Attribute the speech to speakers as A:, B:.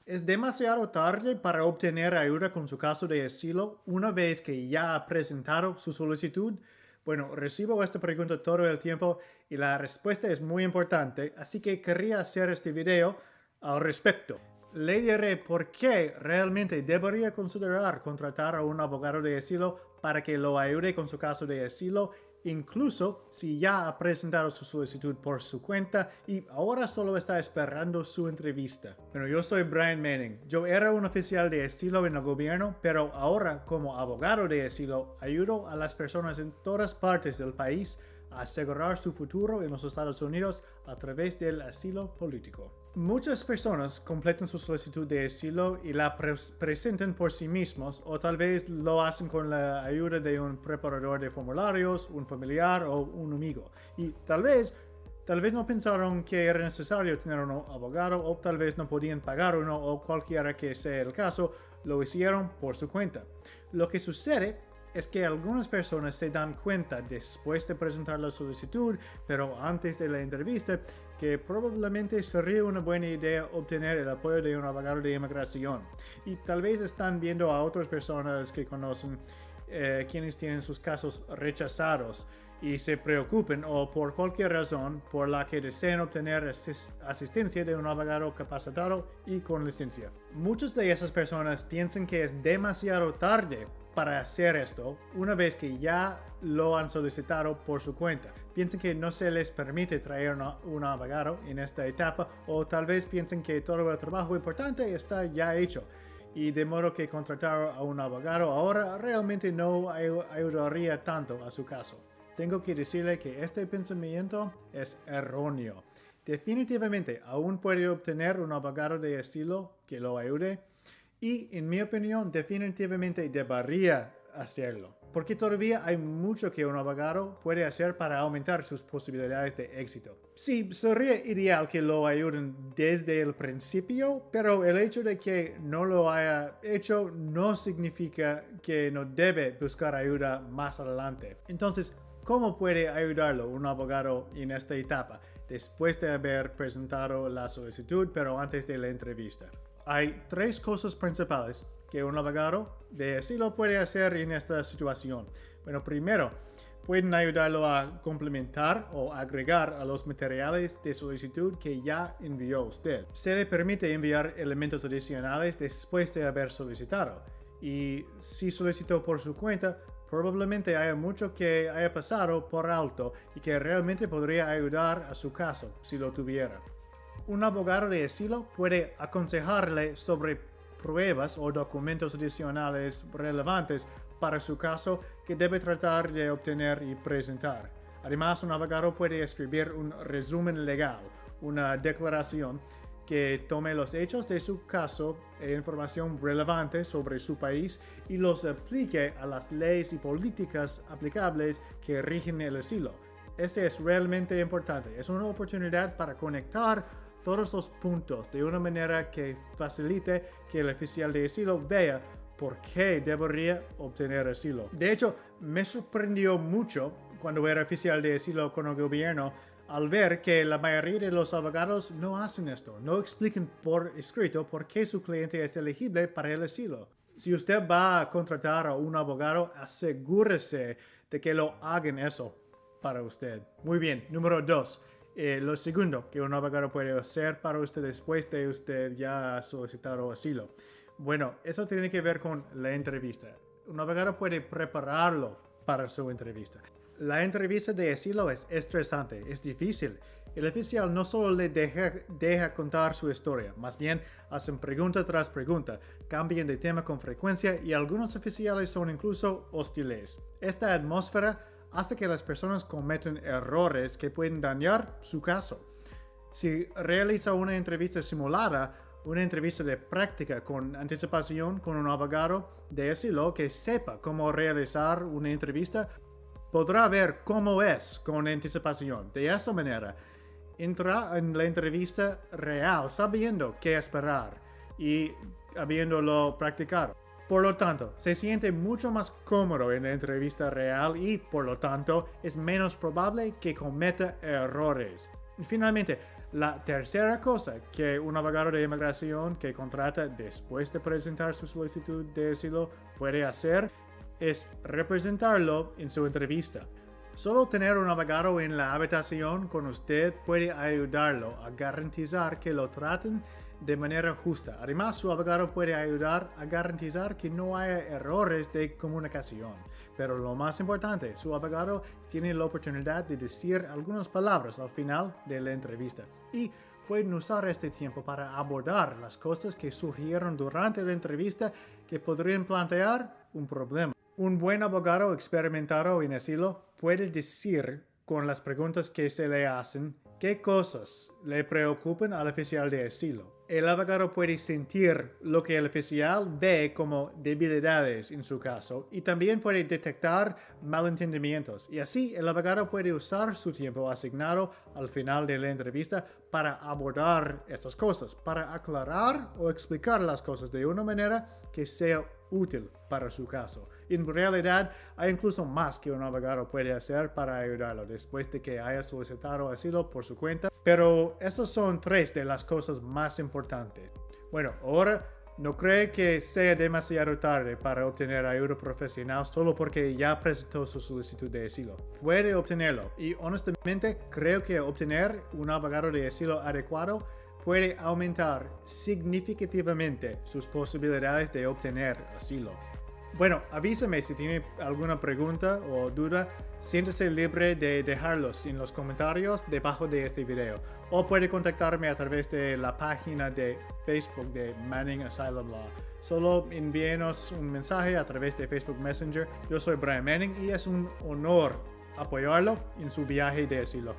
A: Es demasiado tarde para obtener ayuda con su caso de asilo una vez que ya ha presentado su solicitud. Bueno, recibo esta pregunta todo el tiempo y la respuesta es muy importante, así que querría hacer este video al respecto. Le diré por qué realmente debería considerar contratar a un abogado de asilo para que lo ayude con su caso de asilo, incluso si ya ha presentado su solicitud por su cuenta y ahora solo está esperando su entrevista. Bueno, yo soy Brian Manning. Yo era un oficial de asilo en el gobierno, pero ahora como abogado de asilo ayudo a las personas en todas partes del país a asegurar su futuro en los Estados Unidos a través del asilo político. Muchas personas completan su solicitud de asilo y la presentan por sí mismos o tal vez lo hacen con la ayuda de un preparador de formularios, un familiar o un amigo. Y tal vez no pensaron que era necesario tener un abogado o tal vez no podían pagar uno o cualquiera que sea el caso, lo hicieron por su cuenta. Lo que sucede es que algunas personas se dan cuenta después de presentar la solicitud, pero antes de la entrevista, que probablemente sería una buena idea obtener el apoyo de un abogado de inmigración. Y tal vez están viendo a otras personas que conocen quienes tienen sus casos rechazados y se preocupen o por cualquier razón por la que deseen obtener asistencia de un abogado capacitado y con licencia. Muchas de esas personas piensan que es demasiado tarde para hacer esto una vez que ya lo han solicitado por su cuenta. Piensan que no se les permite traer un abogado en esta etapa o tal vez piensan que todo el trabajo importante está ya hecho y de modo que contratar a un abogado ahora realmente no ayudaría tanto a su caso. Tengo que decirle que este pensamiento es erróneo. Definitivamente aún puede obtener un abogado de estilo que lo ayude y en mi opinión definitivamente debería hacerlo, porque todavía hay mucho que un abogado puede hacer para aumentar sus posibilidades de éxito. Sí, sería ideal que lo ayuden desde el principio, pero el hecho de que no lo haya hecho no significa que no debe buscar ayuda más adelante. Entonces, ¿cómo puede ayudarlo un abogado en esta etapa, después de haber presentado la solicitud, pero antes de la entrevista? Hay tres cosas principales que un abogado de asilo puede hacer en esta situación. Bueno, primero, pueden ayudarlo a complementar o agregar a los materiales de solicitud que ya envió usted. Se le permite enviar elementos adicionales después de haber solicitado. Y si solicitó por su cuenta, probablemente haya mucho que haya pasado por alto y que realmente podría ayudar a su caso si lo tuviera. Un abogado de asilo puede aconsejarle sobre pruebas o documentos adicionales relevantes para su caso que debe tratar de obtener y presentar. Además, un abogado puede escribir un resumen legal, una declaración que tome los hechos de su caso e información relevante sobre su país y los aplique a las leyes y políticas aplicables que rigen el asilo. Este es realmente importante. Es una oportunidad para conectar todos los puntos de una manera que facilite que el oficial de asilo vea por qué debería obtener asilo. De hecho, me sorprendió mucho cuando era oficial de asilo con el gobierno al ver que la mayoría de los abogados no hacen esto, no explican por escrito por qué su cliente es elegible para el asilo. Si usted va a contratar a un abogado, asegúrese de que lo hagan eso para usted. Muy bien, número 2. Lo segundo que un abogado puede hacer para usted después de usted ya ha solicitado asilo. Bueno, eso tiene que ver con la entrevista. Un abogado puede prepararlo para su entrevista. La entrevista de asilo es estresante, es difícil. El oficial no solo le deja contar su historia, más bien hacen pregunta tras pregunta, cambian de tema con frecuencia y algunos oficiales son incluso hostiles. Esta atmósfera hace que las personas cometan errores que pueden dañar su caso. Si realiza una entrevista simulada, una entrevista de práctica con anticipación con un abogado de asilo que sepa cómo realizar una entrevista, podrá ver cómo es con anticipación. De esa manera, entra en la entrevista real sabiendo qué esperar y habiéndolo practicado. Por lo tanto, se siente mucho más cómodo en la entrevista real y, por lo tanto, es menos probable que cometa errores. Y finalmente, La tercera cosa que un abogado de inmigración que contrata después de presentar su solicitud de asilo puede hacer es representarlo en su entrevista. Solo tener un abogado en la habitación con usted puede ayudarlo a garantizar que lo traten de manera justa. Además, su abogado puede ayudar a garantizar que no haya errores de comunicación. Pero lo más importante, su abogado tiene la oportunidad de decir algunas palabras al final de la entrevista. Y pueden usar este tiempo para abordar las cosas que surgieron durante la entrevista que podrían plantear un problema. Un buen abogado experimentado en asilo puede decir con las preguntas que se le hacen qué cosas le preocupan al oficial de asilo. El abogado puede sentir lo que el oficial ve como debilidades en su caso y también puede detectar malentendimientos. Y así el abogado puede usar su tiempo asignado al final de la entrevista para abordar estas cosas, para aclarar o explicar las cosas de una manera que sea útil para su caso. En realidad, hay incluso más que un abogado puede hacer para ayudarlo después de que haya solicitado asilo por su cuenta. Pero esas son 3 de las cosas más importantes. Bueno, ahora no cree que sea demasiado tarde para obtener ayuda profesional solo porque ya presentó su solicitud de asilo. Puede obtenerlo y honestamente creo que obtener un abogado de asilo adecuado puede aumentar significativamente sus posibilidades de obtener asilo. Bueno, avísame si tiene alguna pregunta o duda, siéntese libre de dejarlos en los comentarios debajo de este video o puede contactarme a través de la página de Facebook de Manning Asylum Law. Solo envíenos un mensaje a través de Facebook Messenger. Yo soy Brian Manning y es un honor apoyarlo en su viaje de asilo.